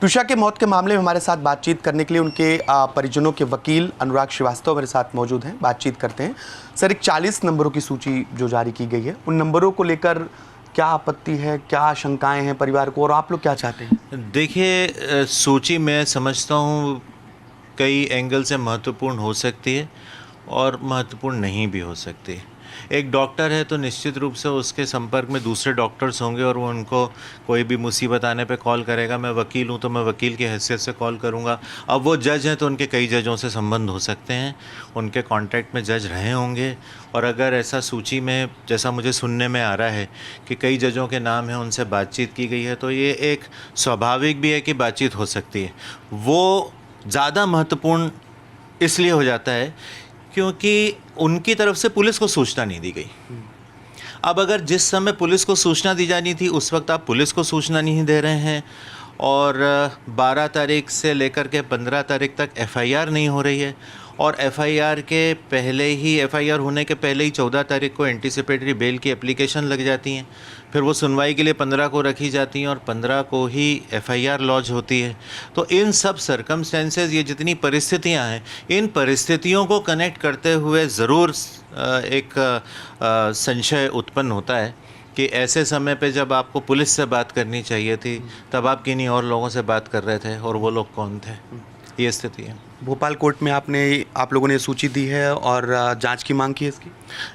टूषा के मौत के मामले में हमारे साथ बातचीत करने के लिए उनके परिजनों के वकील अनुराग श्रीवास्तव मेरे साथ मौजूद हैं। बातचीत करते हैं। सर, एक 40 नंबरों की सूची जो जारी की गई है, उन नंबरों को लेकर क्या आपत्ति है, क्या आशंकाएं हैं परिवार को, और आप लोग क्या चाहते हैं? देखिए, सूची मैं समझता हूँ कई एंगल से महत्वपूर्ण हो सकती है और महत्वपूर्ण नहीं भी हो सकती। एक डॉक्टर है तो निश्चित रूप से उसके संपर्क में दूसरे डॉक्टर्स होंगे और वो उनको कोई भी मुसीबत आने पे कॉल करेगा। मैं वकील हूँ तो मैं वकील की हैसियत से कॉल करूँगा। अब वो जज हैं तो उनके कई जजों से संबंध हो सकते हैं, उनके कांटेक्ट में जज रहे होंगे। और अगर ऐसा सूची में, जैसा मुझे सुनने में आ रहा है कि कई जजों के नाम हैं, उनसे बातचीत की गई है, तो ये एक स्वाभाविक भी है कि बातचीत हो सकती है। वो ज़्यादा महत्वपूर्ण इसलिए हो जाता है क्योंकि उनकी तरफ से पुलिस को सूचना नहीं दी गई। अब अगर जिस समय पुलिस को सूचना दी जानी थी उस वक्त आप पुलिस को सूचना नहीं दे रहे हैं और 12 तारीख से लेकर के 15 तारीख तक एफआईआर नहीं हो रही है, और एफआईआर के पहले ही, एफआईआर होने के पहले ही 14 तारीख को एंटीसिपेटरी बेल की एप्लीकेशन लग जाती हैं, फिर वो सुनवाई के लिए 15 को रखी जाती हैं और 15 को ही एफआईआर लॉन्च होती है। तो इन सब सर्कमस्टेंसेस, ये जितनी परिस्थितियां हैं, इन परिस्थितियों को कनेक्ट करते हुए ज़रूर एक संशय उत्पन्न होता है कि ऐसे समय पे जब आपको पुलिस से बात करनी चाहिए थी, तब आप किन्हीं और लोगों से बात कर रहे थे, और वो लोग कौन थे। ये स्थिति है। भोपाल कोर्ट में आप लोगों ने सूची दी है और जांच की मांग की है इसकी?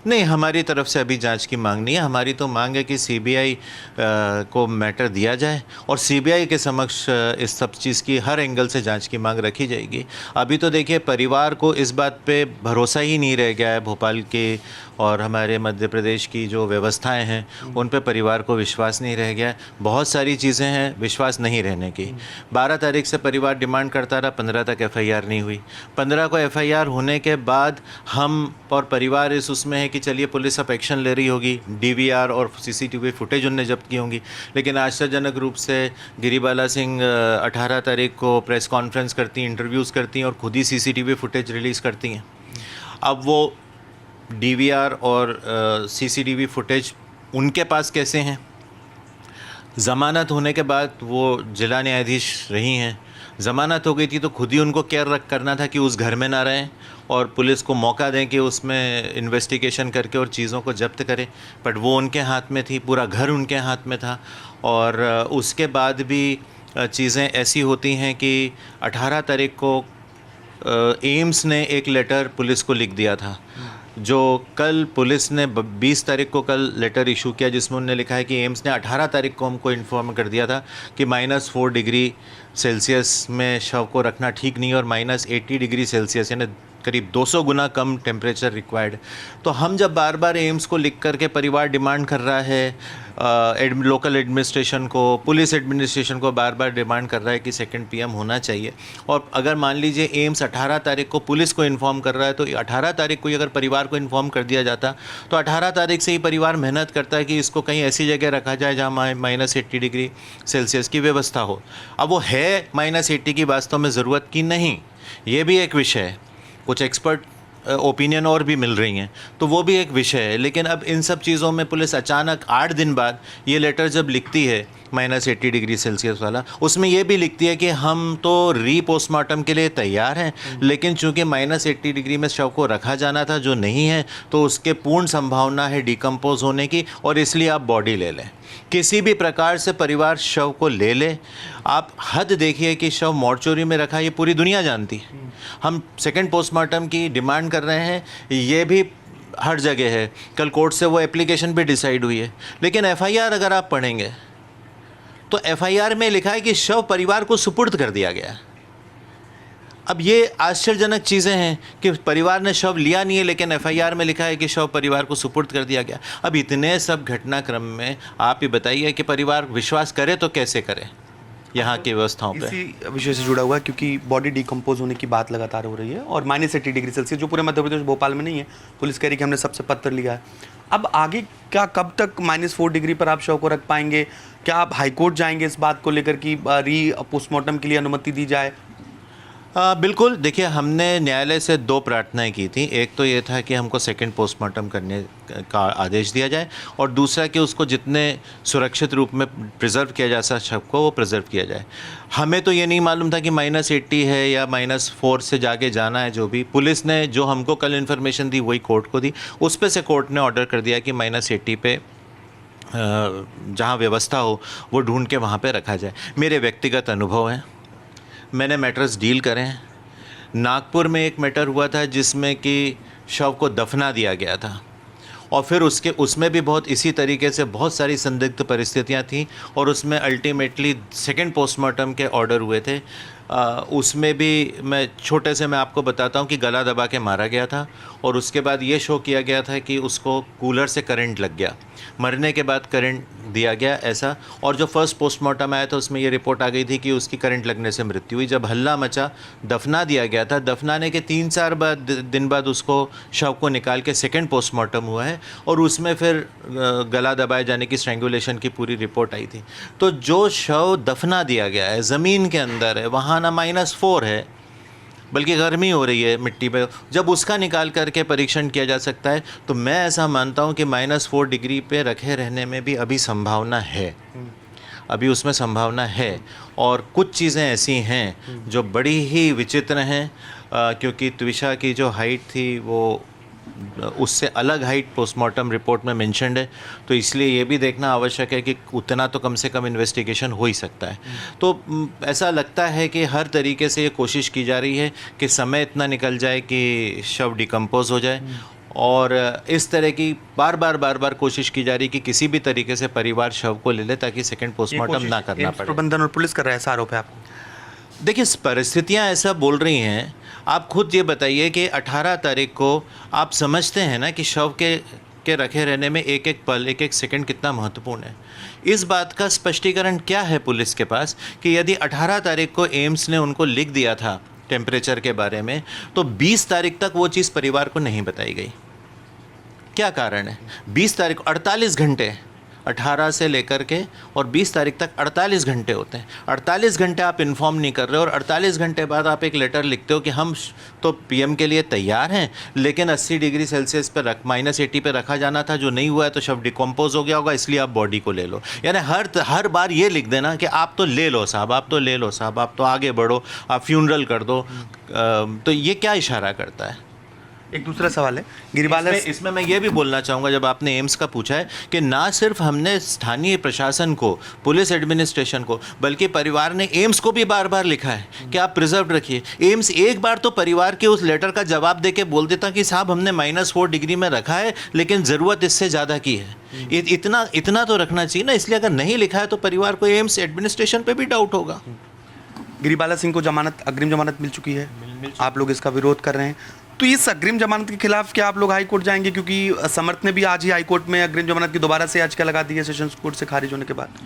नहीं, हमारी तरफ से अभी जांच की मांग नहीं है। हमारी तो मांग है कि सीबीआई को मैटर दिया जाए और सीबीआई के समक्ष इस सब चीज़ की हर एंगल से जांच की मांग रखी जाएगी। अभी तो देखिए, परिवार को इस बात पे भरोसा ही नहीं रह गया है। भोपाल के और हमारे मध्य प्रदेश की जो व्यवस्थाएं हैं उन पे परिवार को विश्वास नहीं रह गया है। बहुत सारी चीज़ें हैं विश्वास नहीं रहने की। 12 तारीख से परिवार डिमांड करता रहा, 15 तक एफआईआर नहीं हुई। 15 को एफआईआर होने के बाद हम और परिवार इस उसमें है कि चलिए पुलिस अब एक्शन ले रही होगी, डीवीआर और सीसीटीवी फुटेज उनने जब्त की होंगी। लेकिन आश्चर्यजनक रूप से गिरिबाला सिंह 18 तारीख को प्रेस कॉन्फ्रेंस करती हैं, इंटरव्यूज़ करती हैं और खुद ही सीसीटीवी फुटेज रिलीज़ करती हैं। अब वो डीवीआर और सीसीटीवी फुटेज उनके पास कैसे हैं? ज़मानत होने के बाद वो जिला न्यायाधीश रही हैं, ज़मानत हो गई थी तो खुद ही उनको केयर करना था कि उस घर में ना रहें और पुलिस को मौका दें कि उसमें इन्वेस्टिगेशन करके और चीज़ों को जब्त करें। बट वो उनके हाथ में थी, पूरा घर उनके हाथ में था। और उसके बाद भी चीज़ें ऐसी होती हैं कि 18 तारीख को एम्स ने एक लेटर पुलिस को लिख दिया था, जो कल पुलिस ने 20 तारीख को कल लेटर इशू किया, जिसमें उन्होंने लिखा है कि एम्स ने 18 तारीख को हमको इन्फॉर्म कर दिया था कि -4 डिग्री सेल्सियस में शव को रखना ठीक नहीं है और -80 डिग्री सेल्सियस यानी करीब 200 गुना कम टेम्परेचर रिक्वायर्ड। तो हम जब बार बार एम्स को लिख करके परिवार डिमांड कर रहा है, लोकल एडमिनिस्ट्रेशन को, पुलिस एडमिनिस्ट्रेशन को बार बार डिमांड कर रहा है कि सेकंड पीएम होना चाहिए, और अगर मान लीजिए एम्स 18 तारीख को पुलिस को इन्फॉर्म कर रहा है तो 18 तारीख को ही अगर परिवार को इन्फॉर्म कर दिया जाता तो 18 तारीख से ही परिवार मेहनत करता है कि इसको कहीं ऐसी जगह रखा जाए जहाँ -80 डिग्री सेल्सियस की व्यवस्था हो। अब वो है -80 की वास्तव में ज़रूरत की नहीं, ये भी एक विषय है। कुछ एक्सपर्ट ओपिनियन और भी मिल रही हैं, तो वो भी एक विषय है। लेकिन अब इन सब चीज़ों में पुलिस अचानक 8 दिन बाद ये लेटर जब लिखती है -80 डिग्री सेल्सियस वाला, उसमें ये भी लिखती है कि हम तो पोस्टमार्टम के लिए तैयार हैं, लेकिन चूंकि -80 डिग्री में शव को रखा जाना था जो नहीं है, तो उसके पूर्ण संभावना है डिकम्पोज होने की, और इसलिए आप बॉडी ले लें। किसी भी प्रकार से परिवार शव को ले ले। आप हद देखिए कि शव मॉर्चुरी में रखा, ये पूरी दुनिया जानती है। हम सेकंड पोस्टमार्टम की डिमांड कर रहे हैं, ये भी हर जगह है। कल कोर्ट से वो एप्लीकेशन भी डिसाइड हुई है। लेकिन एफआईआर अगर आप पढ़ेंगे तो एफआईआर में लिखा है कि शव परिवार को सुपुर्द कर दिया गया। अब ये आश्चर्यजनक चीज़ें हैं कि परिवार ने शव लिया नहीं है, लेकिन एफआईआर में लिखा है कि शव परिवार को सुपुर्द कर दिया गया। अब इतने सब घटनाक्रम में आप ही बताइए कि परिवार विश्वास करे तो कैसे करे यहाँ की व्यवस्थाओं पे। इसी विषय से जुड़ा हुआ है क्योंकि बॉडी डिकम्पोज होने की बात लगातार हो रही है और -80 डिग्री सेल्सियस जो पूरे मध्य प्रदेश भोपाल में नहीं है। पुलिस कह रही कि हमने सबसे पत्र लिया है। अब आगे क्या, कब तक -4 डिग्री पर आप शव को रख पाएंगे? क्या आप हाईकोर्ट जाएंगे इस बात को लेकर कि पोस्टमार्टम के लिए अनुमति दी जाए? बिल्कुल। देखिए, हमने न्यायालय से 2 प्रार्थनाएं की थी। एक तो ये था कि हमको सेकंड पोस्टमार्टम करने का आदेश दिया जाए, और दूसरा कि उसको जितने सुरक्षित रूप में प्रिजर्व किया जा सके शव को, वो प्रिजर्व किया जाए। हमें तो ये नहीं मालूम था कि -80 है या -4 से जाके जाना है। जो भी पुलिस ने जो हमको कल इन्फॉर्मेशन दी वही कोर्ट को दी, उस पे से कोर्ट ने ऑर्डर कर दिया कि -80 पे जहाँ व्यवस्था हो वो ढूंढ के वहाँ पे रखा जाए। मेरे व्यक्तिगत अनुभव हैं, मैंने मैटर्स डील करे हैं। नागपुर में एक मैटर हुआ था जिसमें कि शव को दफना दिया गया था, और फिर उसमें भी बहुत इसी तरीके से बहुत सारी संदिग्ध परिस्थितियां थी, और उसमें अल्टीमेटली सेकंड पोस्टमार्टम के ऑर्डर हुए थे। उसमें भी मैं आपको बताता हूं कि गला दबा के मारा गया था, और उसके बाद ये शो किया गया था कि उसको कूलर से करंट लग गया, मरने के बाद करंट दिया गया ऐसा। और जो फर्स्ट पोस्टमार्टम आया था उसमें ये रिपोर्ट आ गई थी कि उसकी करंट लगने से मृत्यु हुई। जब हल्ला मचा, दफना दिया गया था। दफनाने के 3-4 दिन बाद उसको शव को निकाल के सेकंड पोस्टमार्टम हुआ है, और उसमें फिर गला दबाए जाने की, स्ट्रैंगुलेशन की पूरी रिपोर्ट आई थी। तो जो शव दफना दिया गया है, ज़मीन के अंदर है, वहाँ ना -4 है बल्कि गर्मी हो रही है मिट्टी पे, जब उसका निकाल करके परीक्षण किया जा सकता है, तो मैं ऐसा मानता हूँ कि -4 डिग्री पे रखे रहने में भी अभी संभावना है, अभी उसमें संभावना है। और कुछ चीज़ें ऐसी हैं जो बड़ी ही विचित्र हैं, क्योंकि त्विषा की जो हाइट थी वो उससे अलग हाइट पोस्टमार्टम रिपोर्ट में मेंशन्ड है, तो इसलिए ये भी देखना आवश्यक है कि उतना तो कम से कम इन्वेस्टिगेशन हो ही सकता है। तो ऐसा लगता है कि हर तरीके से ये कोशिश की जा रही है कि समय इतना निकल जाए कि शव डिकम्पोज हो जाए, और इस तरह की बार बार कोशिश की जा रही है कि किसी भी तरीके से परिवार शव को ले ले ताकि सेकंड पोस्टमार्टम ना करना पड़े। प्रबंधन और पुलिस कर रहा है, ऐसा आरोप है आपको? देखिए, परिस्थितियां ऐसा बोल रही हैं। आप खुद ये बताइए कि 18 तारीख को आप समझते हैं ना कि शव के रखे रहने में एक एक पल, एक एक सेकंड कितना महत्वपूर्ण है। इस बात का स्पष्टीकरण क्या है पुलिस के पास कि यदि 18 तारीख को एम्स ने उनको लिख दिया था टेम्परेचर के बारे में, तो 20 तारीख तक वो चीज़ परिवार को नहीं बताई गई? क्या कारण है? 20 तारीख को 48 घंटे, 18 से लेकर के और 20 तारीख तक 48 घंटे होते हैं। 48 घंटे आप इन्फॉर्म नहीं कर रहे हो, और 48 घंटे बाद आप एक लेटर लिखते हो कि हम तो पीएम के लिए तैयार हैं, लेकिन 80 डिग्री सेल्सियस पर -80 पे रखा जाना था, जो नहीं हुआ है, तो शव डिकम्पोज हो गया होगा, इसलिए आप बॉडी को ले लो। यानी हर बार ये लिख देना कि आप तो ले लो साहब, आप तो ले लो साहब, आप तो आगे बढ़ो, आप फ्यूनरल कर दो। तो ये क्या इशारा करता है? एक दूसरा सवाल है गिरिबाला, इसमें मैं ये भी बोलना चाहूँगा, जब आपने एम्स का पूछा है, कि ना सिर्फ हमने स्थानीय प्रशासन को, पुलिस एडमिनिस्ट्रेशन को, बल्कि परिवार ने एम्स को भी बार बार लिखा है कि आप प्रिजर्व रखिए। एम्स एक बार तो परिवार के उस लेटर का जवाब दे के बोल देता कि साहब हमने -4 डिग्री में रखा है, लेकिन ज़रूरत इससे ज़्यादा की है। इतना तो रखना चाहिए ना। इसलिए अगर नहीं लिखा है तो परिवार को एम्स एडमिनिस्ट्रेशन पर भी डाउट होगा। गिरिबाला सिंह को अग्रिम जमानत मिल चुकी है, आप लोग इसका विरोध कर रहे हैं, तो इस अग्रिम जमानत के खिलाफ क्या आप लोग हाई कोर्ट जाएंगे? क्योंकि समर्थ ने भी आज ही हाई कोर्ट में अग्रिम जमानत की दोबारा से याचिका लगा दी है सेशंस कोर्ट से खारिज होने के बाद।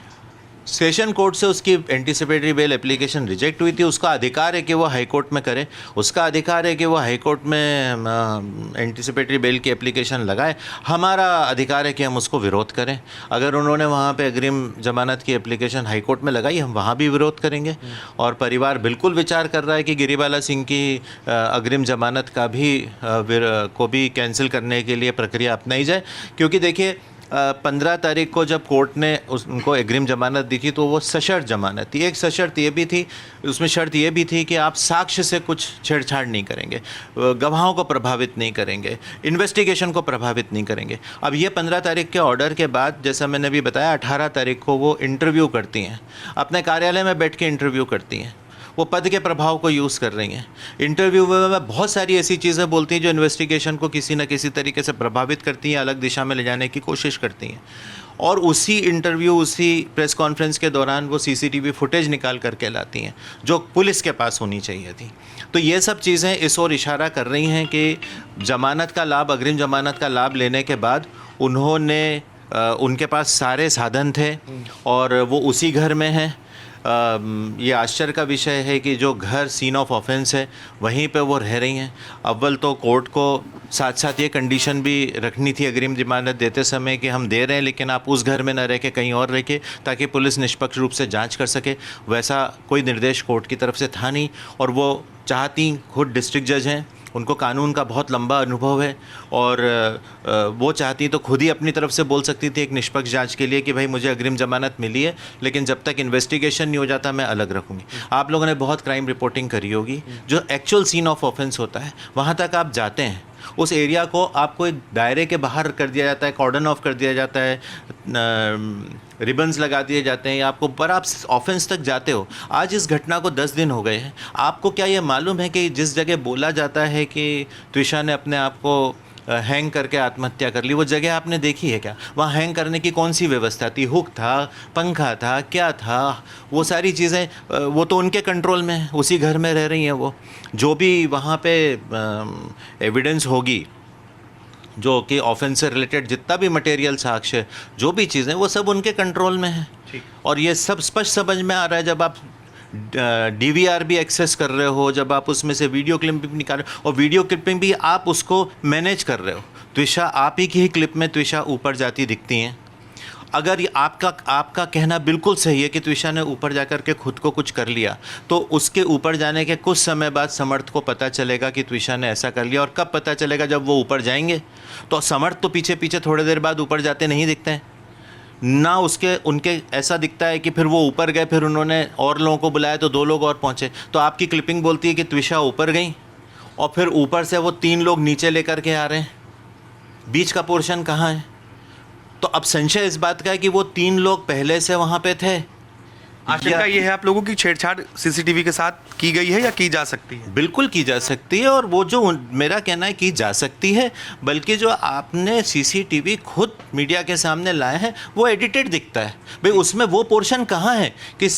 सेशन कोर्ट से उसकी एंटीसिपेटरी बेल एप्लीकेशन रिजेक्ट हुई थी। उसका अधिकार है कि वो हाई कोर्ट में करे, उसका अधिकार है कि वो हाई कोर्ट में एंटीसिपेटरी बेल की एप्लीकेशन लगाए। हमारा अधिकार है कि हम उसको विरोध करें। अगर उन्होंने वहाँ पे अग्रिम जमानत की एप्लीकेशन हाई कोर्ट में लगाई, हम वहाँ भी विरोध करेंगे। और परिवार बिल्कुल विचार कर रहा है कि गिरिबाला सिंह की अग्रिम जमानत को भी कैंसिल करने के लिए प्रक्रिया अपनाई जाए, क्योंकि देखिए 15 तारीख को जब कोर्ट ने उनको अग्रिम जमानत दी थी तो वो सशर्त जमानत थी। एक सशर्त ये भी थी, उसमें शर्त ये भी थी कि आप साक्ष्य से कुछ छेड़छाड़ नहीं करेंगे, गवाहों को प्रभावित नहीं करेंगे, इन्वेस्टिगेशन को प्रभावित नहीं करेंगे। अब ये 15 तारीख के ऑर्डर के बाद, जैसा मैंने अभी बताया, 18 तारीख को वो इंटरव्यू करती हैं, अपने कार्यालय में बैठ के इंटरव्यू करती हैं। वो पद के प्रभाव को यूज़ कर रही हैं। इंटरव्यू में बहुत सारी ऐसी चीज़ें बोलती हैं जो इन्वेस्टिगेशन को किसी न किसी तरीके से प्रभावित करती हैं, अलग दिशा में ले जाने की कोशिश करती हैं। और उसी इंटरव्यू, उसी प्रेस कॉन्फ्रेंस के दौरान वो सीसीटीवी फुटेज निकाल करके लाती हैं जो पुलिस के पास होनी चाहिए थी। तो ये सब चीज़ें इस ओर इशारा कर रही हैं कि जमानत का लाभ, अग्रिम जमानत का लाभ लेने के बाद उन्होंने उनके पास सारे साधन थे और वो उसी घर में हैं। ये आश्चर्य का विषय है कि जो घर सीन ऑफ ऑफेंस है वहीं पे वो रह रही हैं। अव्वल तो कोर्ट को साथ साथ ये कंडीशन भी रखनी थी अग्रिम जमानत देते समय कि हम दे रहे हैं लेकिन आप उस घर में न रह के कहीं और रह के, ताकि पुलिस निष्पक्ष रूप से जांच कर सके। वैसा कोई निर्देश कोर्ट की तरफ से था नहीं और वो चाहती, खुद डिस्ट्रिक्ट जज हैं, उनको कानून का बहुत लंबा अनुभव है और वो चाहती तो खुद ही अपनी तरफ से बोल सकती थी एक निष्पक्ष जांच के लिए कि भाई मुझे अग्रिम जमानत मिली है लेकिन जब तक इन्वेस्टिगेशन नहीं हो जाता मैं अलग रखूँगी। आप लोगों ने बहुत क्राइम रिपोर्टिंग करी होगी, जो एक्चुअल सीन ऑफ ऑफेंस होता है वहाँ तक आप जाते हैं, उस एरिया को आपको एक दायरे के बाहर कर दिया जाता है, कॉर्डन ऑफ कर दिया जाता है, रिबन्स लगा दिए जाते हैं आपको, पर आप ऑफेंस तक जाते हो। आज इस घटना को 10 दिन हो गए हैं। आपको क्या ये मालूम है कि जिस जगह बोला जाता है कि त्विषा ने अपने आप को हैंग करके आत्महत्या कर ली, वो जगह आपने देखी है क्या? वहाँ हैंग करने की कौन सी व्यवस्था थी? हुक था, पंखा था, क्या था? वो सारी चीज़ें वो तो उनके कंट्रोल में है, उसी घर में रह रही हैं वो। जो भी वहाँ पे एविडेंस होगी, जो कि ऑफेंस से रिलेटेड जितना भी मटेरियल साक्ष्य, जो भी चीज़ें, वो सब उनके कंट्रोल में है। और ये सब स्पष्ट समझ में आ रहा है जब आप DVR भी एक्सेस कर रहे हो, जब आप उसमें से वीडियो क्लिप भी निकाल रहे हो और वीडियो क्लिपिंग भी आप उसको मैनेज कर रहे हो। त्विषा, आप ही की ही क्लिप में त्विषा ऊपर जाती दिखती हैं। अगर ये आपका कहना बिल्कुल सही है कि त्विषा ने ऊपर जाकर के खुद को कुछ कर लिया, तो उसके ऊपर जाने के कुछ समय बाद समर्थ को पता चलेगा कि त्विषा ने ऐसा कर लिया। और कब पता चलेगा? जब वो ऊपर जाएंगे। तो समर्थ तो पीछे पीछे थोड़ी देर बाद ऊपर जाते नहीं दिखते हैं ना, उनके ऐसा दिखता है कि फिर वो ऊपर गए, फिर उन्होंने और लोगों को बुलाया तो 2 लोग और पहुँचे। तो आपकी क्लिपिंग बोलती है कि त्विषा ऊपर गई और फिर ऊपर से वो 3 लोग नीचे लेकर के आ रहे हैं। बीच का पोर्शन कहाँ है? तो अब संशय इस बात का है कि वो 3 लोग पहले से वहाँ पे थे। आशंका ये है आप लोगों की छेड़छाड़ CCTV के साथ की गई है या की जा सकती है? बिल्कुल की जा सकती है, और वो जो मेरा कहना है की जा सकती है, बल्कि जो आपने CCTV खुद मीडिया के सामने लाए हैं वो एडिटेड दिखता है। भाई उसमें वो पोर्शन कहाँ है कि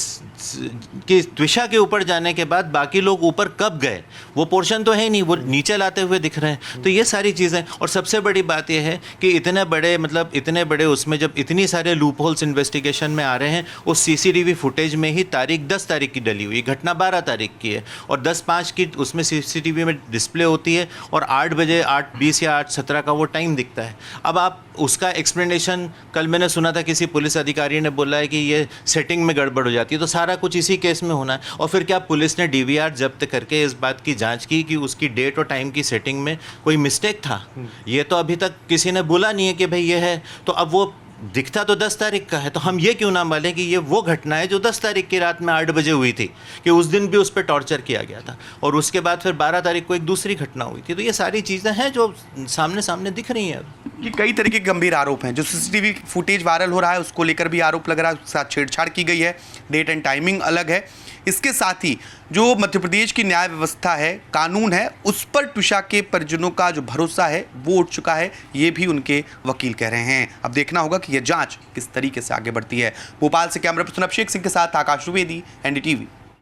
त्विषा के ऊपर जाने के बाद बाकी लोग ऊपर कब गए? वो पोर्शन तो है नहीं, वो नीचे लाते हुए दिख रहे हैं। तो ये सारी चीज़ें, और सबसे बड़ी बात ये है कि इतने बड़े उसमें जब इतनी सारे लूप होल्स इन्वेस्टिगेशन में आ रहे हैं, उस CCTV फुटेज में ही तारीख 10 तारीख की डली हुई, घटना 12 तारीख की है और 10:05 की उसमें CCTV में डिस्प्ले होती है और 8 बजे 8:20 या 8:17 का वो टाइम दिखता है। अब आप उसका एक्सप्लेनेशन, कल मैंने सुना था किसी पुलिस अधिकारी ने बोला है कि ये सेटिंग में गड़बड़ हो जाती है, तो सारा कुछ इसी केस में होना है। और फिर क्या पुलिस ने DVR जब्त करके इस बात की जांच की कि उसकी डेट और टाइम की सेटिंग में कोई मिस्टेक था? ये तो अभी तक किसी ने बोला नहीं है कि भाई ये है। तो अब वो दिखता तो 10 तारीख का है, तो हम ये क्यों ना माने कि ये वो घटना है जो 10 तारीख की रात में 8 बजे हुई थी, कि उस दिन भी उस पर टॉर्चर किया गया था और उसके बाद फिर 12 तारीख को एक दूसरी घटना हुई थी। तो ये सारी चीज़ें हैं जो सामने सामने दिख रही हैं। ये कई तरीके के गंभीर आरोप हैं। जो CCTV फुटेज वायरल हो रहा है उसको लेकर भी आरोप लग रहा है, उसके साथ छेड़छाड़ की गई है, डेट एंड टाइमिंग अलग है। इसके साथ ही जो मध्य प्रदेश की न्याय व्यवस्था है, कानून है, उस पर त्विषा के परिजनों का जो भरोसा है वो उठ चुका है, ये भी उनके वकील कह रहे हैं। अब देखना होगा कि यह जांच किस तरीके से आगे बढ़ती है। भोपाल से कैमरा पर्सन अभिषेक सिंह के साथ आकाश द्विवेदी, NDTV।